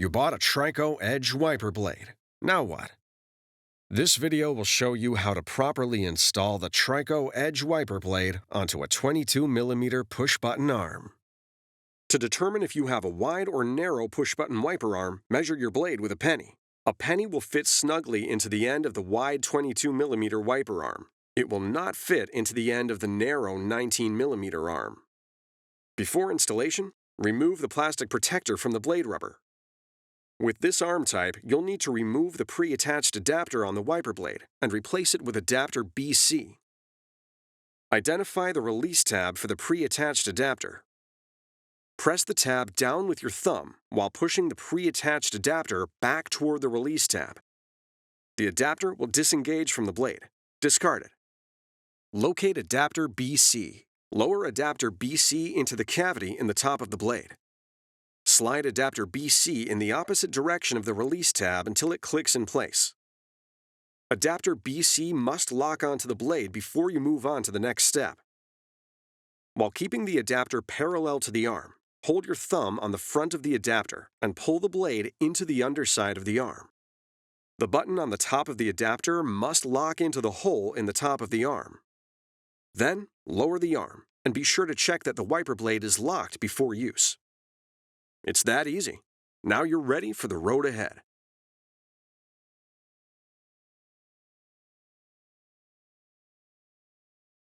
You bought a TRICO Edge wiper blade. Now what? This video will show you how to properly install the TRICO Edge wiper blade onto a 22mm push-button arm. To determine if you have a wide or narrow push-button wiper arm, measure your blade with a penny. A penny will fit snugly into the end of the wide 22mm wiper arm. It will not fit into the end of the narrow 19mm arm. Before installation, remove the plastic protector from the blade rubber. With this arm type, you'll need to remove the pre-attached adapter on the wiper blade and replace it with adapter BC. Identify the release tab for the pre-attached adapter. Press the tab down with your thumb while pushing the pre-attached adapter back toward the release tab. The adapter will disengage from the blade. Discard it. Locate adapter BC. Lower adapter BC into the cavity in the top of the blade. Slide adapter BC in the opposite direction of the release tab until it clicks in place. Adapter BC must lock onto the blade before you move on to the next step. While keeping the adapter parallel to the arm, hold your thumb on the front of the adapter and pull the blade into the underside of the arm. The button on the top of the adapter must lock into the hole in the top of the arm. Then, lower the arm and be sure to check that the wiper blade is locked before use. It's that easy. Now you're ready for the road ahead.